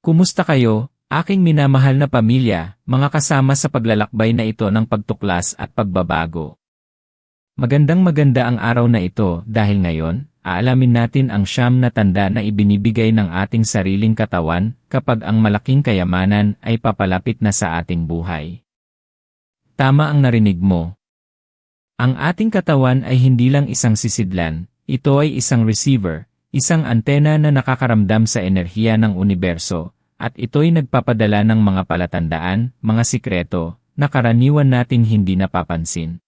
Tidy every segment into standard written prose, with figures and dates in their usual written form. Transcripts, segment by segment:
Kumusta kayo, aking minamahal na pamilya, mga kasama sa paglalakbay na ito ng pagtuklas at pagbabago. Magandang-maganda ang araw na ito dahil ngayon, aalamin natin ang siyam na tanda na ibinibigay ng ating sariling katawan kapag ang malaking kayamanan ay papalapit na sa ating buhay. Tama ang narinig mo. Ang ating katawan ay hindi lang isang sisidlan, ito ay isang receiver, isang antena na nakakaramdam sa enerhiya ng universo, at ito'y nagpapadala ng mga palatandaan, mga sikreto, na karaniwan nating hindi napapansin.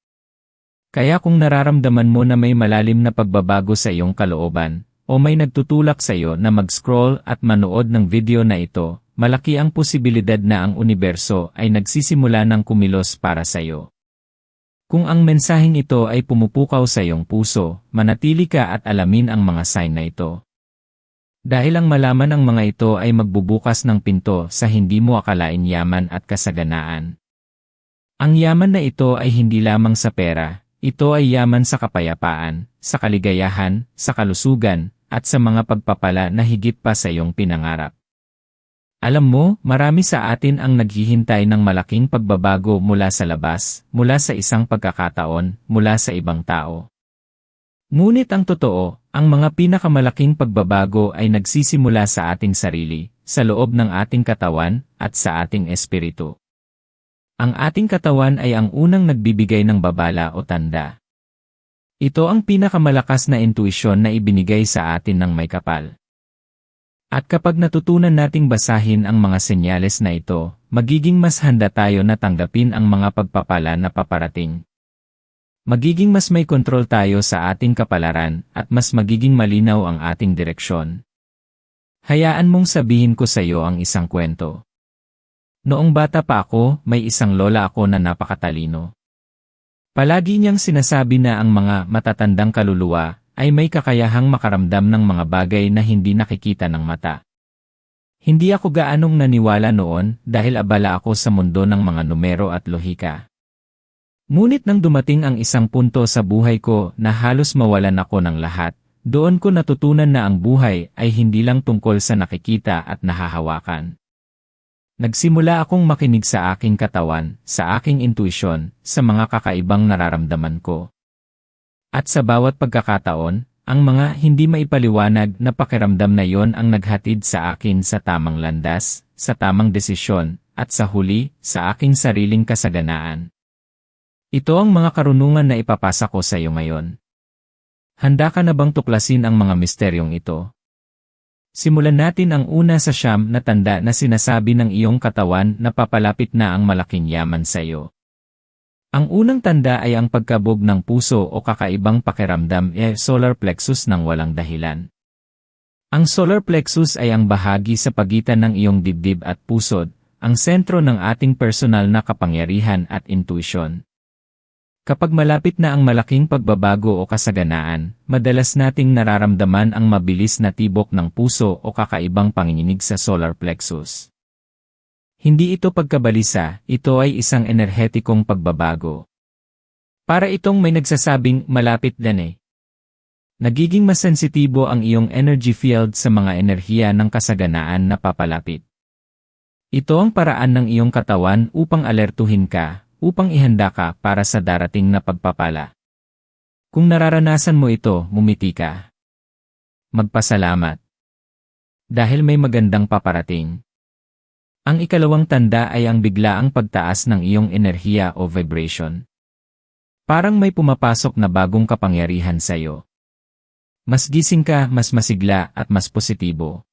Kaya kung nararamdaman mo na may malalim na pagbabago sa iyong kalooban, o may nagtutulak sa iyo na mag-scroll at manood ng video na ito, malaki ang posibilidad na ang universo ay nagsisimula ng kumilos para sa iyo. Kung ang mensaheng ito ay pumupukaw sa iyong puso, manatili ka at alamin ang mga sign na ito. Dahil ang malaman ang mga ito ay magbubukas ng pinto sa hindi mo akalain yaman at kasaganaan. Ang yaman na ito ay hindi lamang sa pera, ito ay yaman sa kapayapaan, sa kaligayahan, sa kalusugan, at sa mga pagpapala na higit pa sa iyong pinangarap. Alam mo, marami sa atin ang naghihintay ng malaking pagbabago mula sa labas, mula sa isang pagkakataon, mula sa ibang tao. Ngunit ang totoo, ang mga pinakamalaking pagbabago ay nagsisimula sa ating sarili, sa loob ng ating katawan, at sa ating espiritu. Ang ating katawan ay ang unang nagbibigay ng babala o tanda. Ito ang pinakamalakas na intuisyon na ibinigay sa atin ng may kapal. At kapag natutunan nating basahin ang mga senyales na ito, magiging mas handa tayo na tanggapin ang mga pagpapala na paparating. Magiging mas may kontrol tayo sa ating kapalaran at mas magiging malinaw ang ating direksyon. Hayaan mong sabihin ko sa iyo ang isang kwento. Noong bata pa ako, may isang lola ako na napakatalino. Palagi niyang sinasabi na ang mga matatandang kaluluwa ay may kakayahang makaramdam ng mga bagay na hindi nakikita ng mata. Hindi ako gaanong naniwala noon dahil abala ako sa mundo ng mga numero at lohika. Ngunit nang dumating ang isang punto sa buhay ko na halos mawalan ako ng lahat, doon ko natutunan na ang buhay ay hindi lang tungkol sa nakikita at nahahawakan. Nagsimula akong makinig sa aking katawan, sa aking intuisyon, sa mga kakaibang nararamdaman ko. At sa bawat pagkakataon, ang mga hindi maipaliwanag na pakiramdam na yon ang naghatid sa akin sa tamang landas, sa tamang desisyon, at sa huli, sa aking sariling kasaganaan. Ito ang mga karunungan na ipapasa ko sa iyo ngayon. Handa ka na bang tuklasin ang mga misteryong ito? Simulan natin ang una sa siyam na tanda na sinasabi ng iyong katawan na papalapit na ang malaking yaman sa iyo. Ang unang tanda ay ang pagkabog ng puso o kakaibang pakiramdam solar plexus ng walang dahilan. Ang solar plexus ay ang bahagi sa pagitan ng iyong dibdib at pusod, ang sentro ng ating personal na kapangyarihan at intuisyon. Kapag malapit na ang malaking pagbabago o kasaganaan, madalas nating nararamdaman ang mabilis na tibok ng puso o kakaibang panginginig sa solar plexus. Hindi ito pagkabalisa, ito ay isang enerhetikong pagbabago. Para itong may nagsasabing malapit na eh. Nagiging mas sensitibo ang iyong energy field sa mga enerhiya ng kasaganaan na papalapit. Ito ang paraan ng iyong katawan upang alertuhin ka, upang ihanda ka para sa darating na pagpapala. Kung nararanasan mo ito, mumiti ka. Magpasalamat. Dahil may magandang paparating. Ang ikalawang tanda ay ang biglaang pagtaas ng iyong enerhiya o vibration. Parang may pumapasok na bagong kapangyarihan sa iyo. Mas gising ka, mas masigla at mas positibo.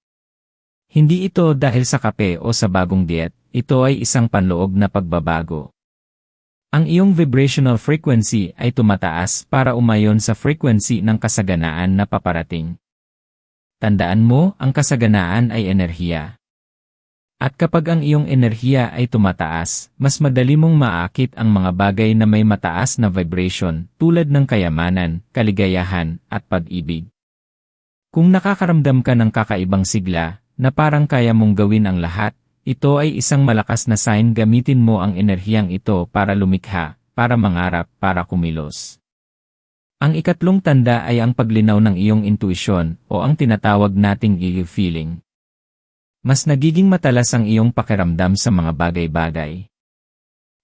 Hindi ito dahil sa kape o sa bagong diet, ito ay isang panloob na pagbabago. Ang iyong vibrational frequency ay tumataas para umayon sa frequency ng kasaganaan na paparating. Tandaan mo, ang kasaganaan ay enerhiya. At kapag ang iyong enerhiya ay tumataas, mas madali mong maakit ang mga bagay na may mataas na vibration tulad ng kayamanan, kaligayahan, at pag-ibig. Kung nakakaramdam ka ng kakaibang sigla, na parang kaya mong gawin ang lahat, ito ay isang malakas na sign. Gamitin mo ang enerhiyang ito para lumikha, para mangarap, para kumilos. Ang ikatlong tanda ay ang paglinaw ng iyong intuisyon o ang tinatawag nating feeling. Mas nagiging matalas ang iyong pakiramdam sa mga bagay-bagay.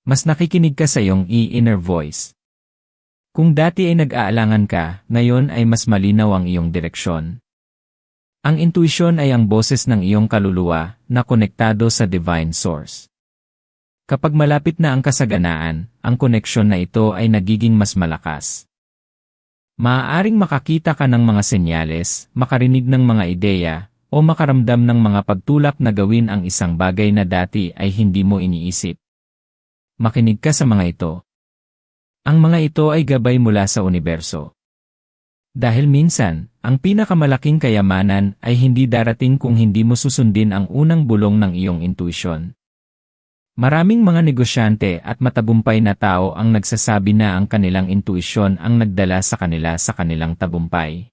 Mas nakikinig ka sa iyong inner voice. Kung dati ay nag-aalangan ka, ngayon ay mas malinaw ang iyong direksyon. Ang intuition ay ang boses ng iyong kaluluwa na konektado sa divine source. Kapag malapit na ang kasaganaan, ang koneksyon na ito ay nagiging mas malakas. Maaaring makakita ka ng mga senyales, makarinig ng mga ideya, o makaramdam ng mga pagtulak na gawin ang isang bagay na dati ay hindi mo iniisip. Makinig ka sa mga ito. Ang mga ito ay gabay mula sa universo. Dahil minsan, ang pinakamalaking kayamanan ay hindi darating kung hindi mo susundin ang unang bulong ng iyong intuition. Maraming mga negosyante at matagumpay na tao ang nagsasabi na ang kanilang intuisyon ang nagdala sa kanilang tagumpay.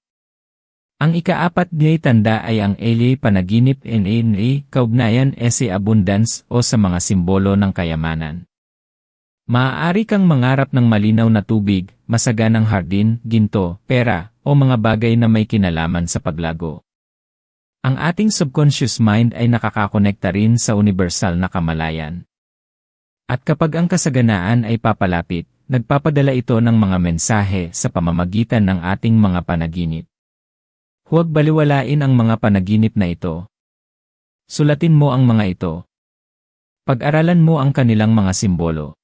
Ang ika-4 niya'y tanda ay ang LA panaginip NA kaugnayan sa abundance o sa mga simbolo ng kayamanan. Maaari kang mangarap ng malinaw na tubig, masaganang hardin, ginto, pera, o mga bagay na may kinalaman sa paglago. Ang ating subconscious mind ay nakakakonekta rin sa universal na kamalayan. At kapag ang kasaganaan ay papalapit, nagpapadala ito ng mga mensahe sa pamamagitan ng ating mga panaginip. Huwag baliwalain ang mga panaginip na ito. Sulatin mo ang mga ito. Pag-aralan mo ang kanilang mga simbolo.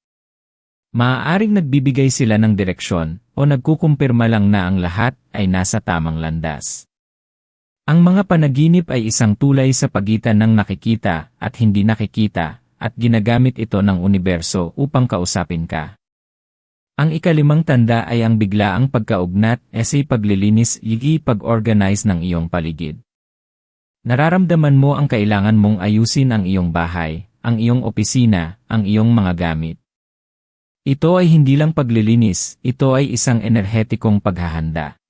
Maaaring nagbibigay sila ng direksyon o nagkukumpirma lang na ang lahat ay nasa tamang landas. Ang mga panaginip ay isang tulay sa pagitan ng nakikita at hindi nakikita, at ginagamit ito ng universo upang kausapin ka. Ang ika-5 tanda ay ang biglaang pagkaugnat paglilinis pag-organize ng iyong paligid. Nararamdaman mo ang kailangan mong ayusin ang iyong bahay, ang iyong opisina, ang iyong mga gamit. Ito ay hindi lang paglilinis, ito ay isang enerhetikong paghahanda.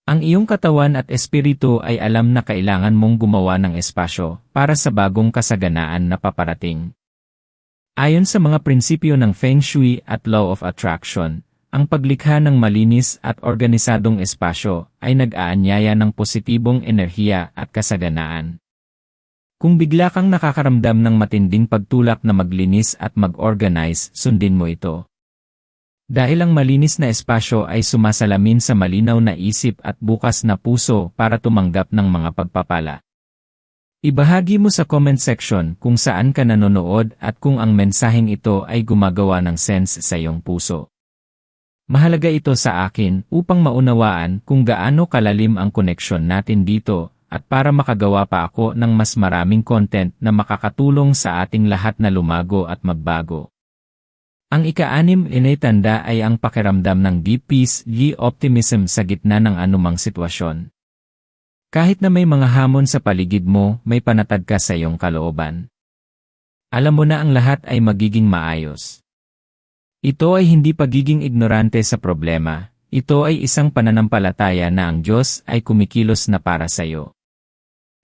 Ang iyong katawan at espiritu ay alam na kailangan mong gumawa ng espasyo para sa bagong kasaganaan na paparating. Ayon sa mga prinsipyo ng Feng Shui at Law of Attraction, ang paglikha ng malinis at organisadong espasyo ay nag-aanyaya ng positibong enerhiya at kasaganaan. Kung bigla kang nakakaramdam ng matinding pagtulak na maglinis at mag-organize, sundin mo ito. Dahil ang malinis na espasyo ay sumasalamin sa malinaw na isip at bukas na puso para tumanggap ng mga pagpapala. Ibahagi mo sa comment section kung saan ka nanonood at kung ang mensaheng ito ay gumagawa ng sense sa iyong puso. Mahalaga ito sa akin upang maunawaan kung gaano kalalim ang koneksyon natin dito at para makagawa pa ako ng mas maraming content na makakatulong sa ating lahat na lumago at magbago. Ang ika-6 tanda ay ang pakiramdam ng deep peace, optimism sa gitna ng anumang sitwasyon. Kahit na may mga hamon sa paligid mo, may panatag ka sa iyong kalooban. Alam mo na ang lahat ay magiging maayos. Ito ay hindi pagiging ignorante sa problema, ito ay isang pananampalataya na ang Diyos ay kumikilos na para sa iyo.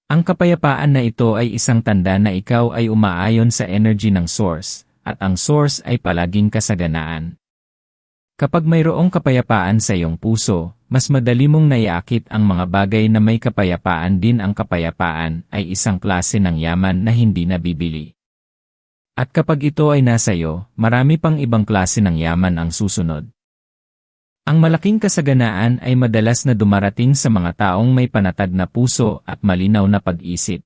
Ang kapayapaan na ito ay isang tanda na ikaw ay umaayon sa energy ng source, at ang source ay palaging kasaganaan. Kapag mayroong kapayapaan sa iyong puso, mas madali mong naiakit ang mga bagay na may kapayapaan din. Ang kapayapaan ay isang klase ng yaman na hindi nabibili. At kapag ito ay nasa iyo, marami pang ibang klase ng yaman ang susunod. Ang malaking kasaganaan ay madalas na dumarating sa mga taong may panatag na puso at malinaw na pag-isip.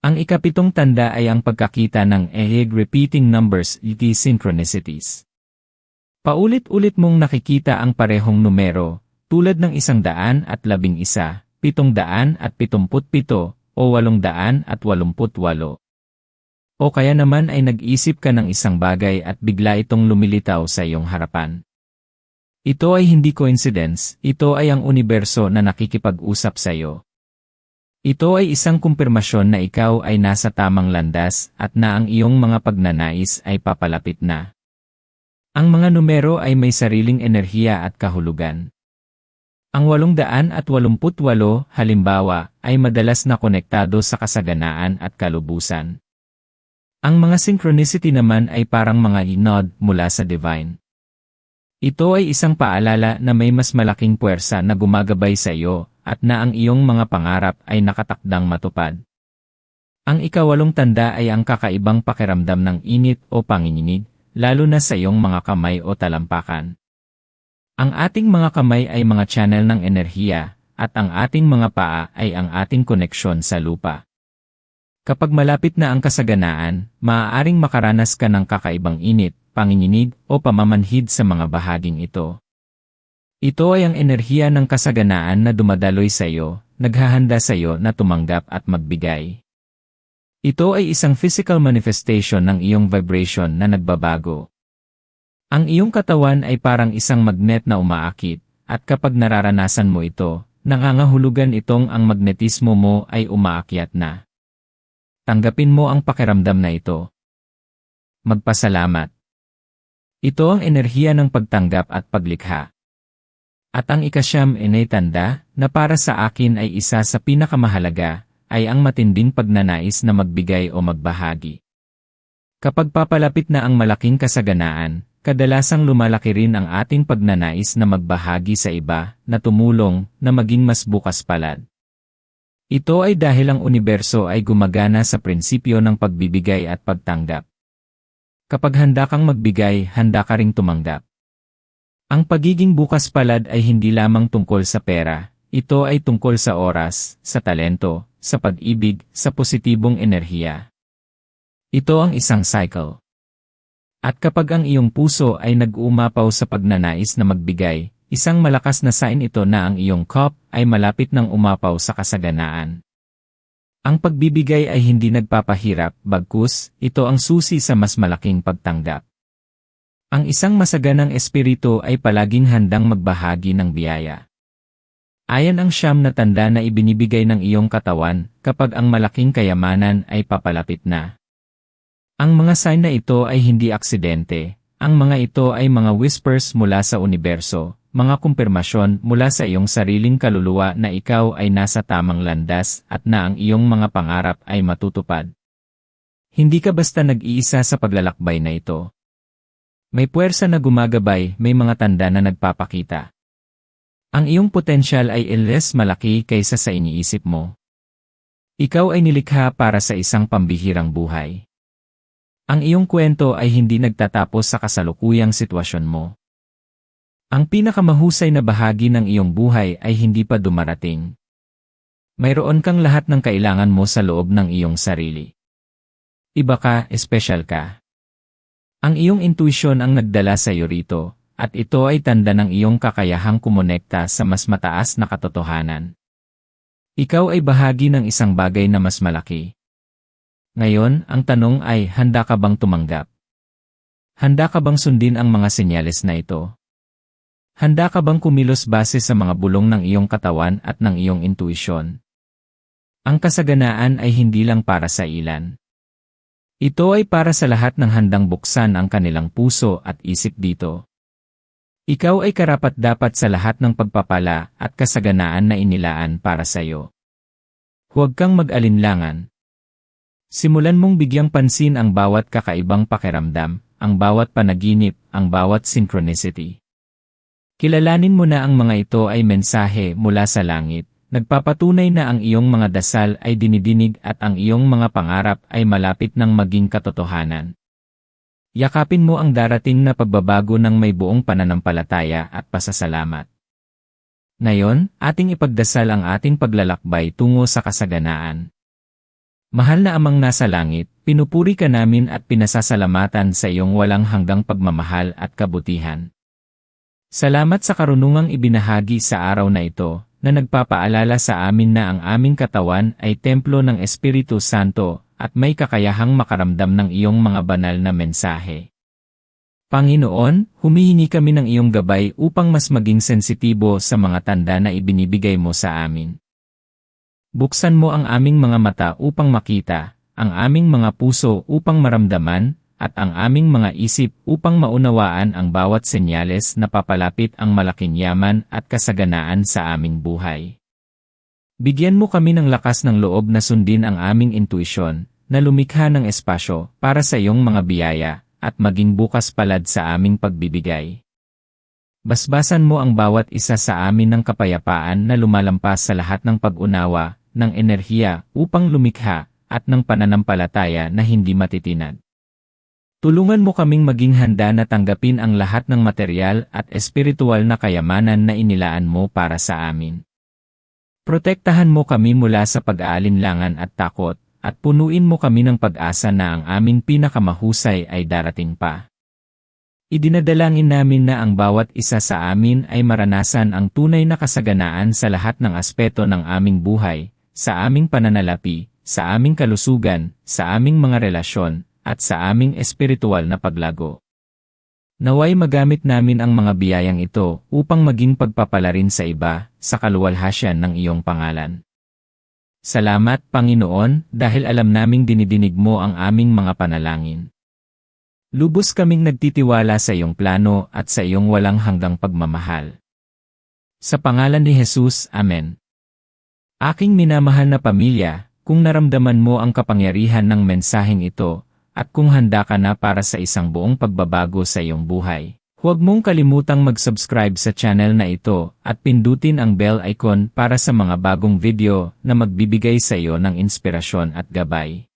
Ang ika-7 tanda ay ang pagkakita ng repeating numbers, synchronicities. Paulit-ulit mong nakikita ang parehong numero, tulad ng 111, 777, o 888. O kaya naman ay nag-isip ka ng isang bagay at bigla itong lumilitaw sa iyong harapan. Ito ay hindi coincidence, ito ay ang universo na nakikipag-usap sa iyo. Ito ay isang kumpirmasyon na ikaw ay nasa tamang landas at na ang iyong mga pagnanais ay papalapit na. Ang mga numero ay may sariling enerhiya at kahulugan. Ang 888, halimbawa, ay madalas na konektado sa kasaganaan at kalubusan. Ang mga synchronicity naman ay parang mga nod mula sa divine. Ito ay isang paalala na may mas malaking puwersa na gumagabay sa iyo at na ang iyong mga pangarap ay nakatakdang matupad. Ang ikawalong tanda ay ang kakaibang pakiramdam ng init o panginginig, lalo na sa iyong mga kamay o talampakan. Ang ating mga kamay ay mga channel ng enerhiya, at ang ating mga paa ay ang ating koneksyon sa lupa. Kapag malapit na ang kasaganaan, maaaring makaranas ka ng kakaibang init, panginginig o pamamanhid sa mga bahaging ito. Ito ay ang enerhiya ng kasaganaan na dumadaloy sa iyo, naghahanda sa iyo na tumanggap at magbigay. Ito ay isang physical manifestation ng iyong vibration na nagbabago. Ang iyong katawan ay parang isang magnet na umaakit, at kapag nararanasan mo ito, nangangahulugan itong ang magnetismo mo ay umaakyat na. Tanggapin mo ang pakiramdam na ito. Magpasalamat. Ito ang enerhiya ng pagtanggap at paglikha. At ang ikasyam ay tanda na para sa akin ay isa sa pinakamahalaga, ay ang matinding pagnanais na magbigay o magbahagi. Kapag papalapit na ang malaking kasaganaan, kadalasang lumalaki rin ang ating pagnanais na magbahagi sa iba, na tumulong, na maging mas bukas palad. Ito ay dahil ang universo ay gumagana sa prinsipyo ng pagbibigay at pagtanggap. Kapag handa kang magbigay, handa ka ring tumanggap. Ang pagiging bukas palad ay hindi lamang tungkol sa pera, ito ay tungkol sa oras, sa talento, sa pag-ibig, sa positibong enerhiya. Ito ang isang cycle. At kapag ang iyong puso ay nag-uumapaw sa pagnanais na magbigay, isang malakas na sign ito na ang iyong cup ay malapit ng umapaw sa kasaganaan. Ang pagbibigay ay hindi nagpapahirap, bagkus, ito ang susi sa mas malaking pagtanggap. Ang isang masaganang espiritu ay palaging handang magbahagi ng biyaya. Ayan ang siyam na tanda na ibinibigay ng iyong katawan kapag ang malaking kayamanan ay papalapit na. Ang mga sign na ito ay hindi aksidente, ang mga ito ay mga whispers mula sa universo, mga kumpirmasyon mula sa iyong sariling kaluluwa na ikaw ay nasa tamang landas at na ang iyong mga pangarap ay matutupad. Hindi ka basta nag-iisa sa paglalakbay na ito. May puwersa na gumagabay, may mga tanda na nagpapakita. Ang iyong potensyal ay less malaki kaysa sa iniisip mo. Ikaw ay nilikha para sa isang pambihirang buhay. Ang iyong kwento ay hindi nagtatapos sa kasalukuyang sitwasyon mo. Ang pinakamahusay na bahagi ng iyong buhay ay hindi pa dumarating. Mayroon kang lahat ng kailangan mo sa loob ng iyong sarili. Iba ka, espesyal ka. Ang iyong intuisyon ang nagdala sa iyo rito. At ito ay tanda ng iyong kakayahang kumonekta sa mas mataas na katotohanan. Ikaw ay bahagi ng isang bagay na mas malaki. Ngayon, ang tanong ay, handa ka bang tumanggap? Handa ka bang sundin ang mga senyales na ito? Handa ka bang kumilos base sa mga bulong ng iyong katawan at ng iyong intuisyon? Ang kasaganaan ay hindi lang para sa ilan. Ito ay para sa lahat ng handang buksan ang kanilang puso at isip dito. Ikaw ay karapat-dapat sa lahat ng pagpapala at kasaganaan na inilaan para sa iyo. Huwag kang mag-alinlangan. Simulan mong bigyang pansin ang bawat kakaibang pakiramdam, ang bawat panaginip, ang bawat synchronicity. Kilalanin mo na ang mga ito ay mensahe mula sa langit, nagpapatunay na ang iyong mga dasal ay dinidinig at ang iyong mga pangarap ay malapit ng maging katotohanan. Yakapin mo ang darating na pagbabago ng may buong pananampalataya at pasasalamat. Ngayon, ating ipagdasal ang ating paglalakbay tungo sa kasaganaan. Mahal na Amang nasa langit, pinupuri ka namin at pinasasalamatan sa iyong walang hanggang pagmamahal at kabutihan. Salamat sa karunungang ibinahagi sa araw na ito, na nagpapaalala sa amin na ang aming katawan ay templo ng Espiritu Santo, at may kakayahang makaramdam ng iyong mga banal na mensahe. Panginoon, humihingi kami ng iyong gabay upang mas maging sensitibo sa mga tanda na ibinibigay mo sa amin. Buksan mo ang aming mga mata upang makita, ang aming mga puso upang maramdaman, at ang aming mga isip upang maunawaan ang bawat senyales na papalapit ang malaking yaman at kasaganaan sa aming buhay. Bigyan mo kami ng lakas ng loob na sundin ang aming intuisyon, na lumikha ng espasyo para sa iyong mga biyaya, at maging bukas palad sa aming pagbibigay. Basbasan mo ang bawat isa sa amin ng kapayapaan na lumalampas sa lahat ng pag-unawa, ng enerhiya, upang lumikha, at ng pananampalataya na hindi matitinag. Tulungan mo kaming maging handa na tanggapin ang lahat ng material at espiritual na kayamanan na inilaan mo para sa amin. Protektahan mo kami mula sa pag-aalinlangan at takot, at punuin mo kami ng pag-asa na ang aming pinakamahusay ay darating pa. Idinadalangin namin na ang bawat isa sa amin ay maranasan ang tunay na kasaganaan sa lahat ng aspeto ng aming buhay, sa aming pananalapi, sa aming kalusugan, sa aming mga relasyon, at sa aming espiritual na paglago. Naway magamit namin ang mga biyayang ito upang maging pagpapala rin sa iba, sa kaluwalhasyan ng iyong pangalan. Salamat, Panginoon, dahil alam naming dinidinig mo ang aming mga panalangin. Lubos kaming nagtitiwala sa iyong plano at sa iyong walang hanggang pagmamahal. Sa pangalan ni Jesus, Amen. Aking minamahal na pamilya, kung naramdaman mo ang kapangyarihan ng mensaheng ito, at kung handa ka na para sa isang buong pagbabago sa iyong buhay, huwag mong kalimutang mag-subscribe sa channel na ito at pindutin ang bell icon para sa mga bagong video na magbibigay sa iyo ng inspirasyon at gabay.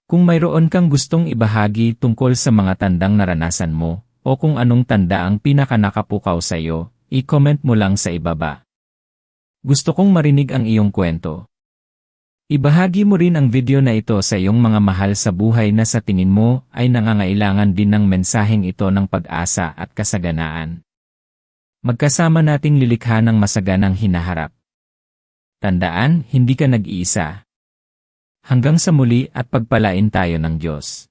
Kung mayroon kang gustong ibahagi tungkol sa mga tandang naranasan mo, o kung anong tanda ang pinakanakapukaw sa iyo, i-comment mo lang sa ibaba. Gusto kong marinig ang iyong kwento. Ibahagi mo rin ang video na ito sa iyong mga mahal sa buhay na sa tingin mo ay nangangailangan din ng mensaheng ito ng pag-asa at kasaganaan. Magkasama nating lilikha ng masaganang hinaharap. Tandaan, hindi ka nag-iisa. Hanggang sa muli at pagpalain tayo ng Diyos.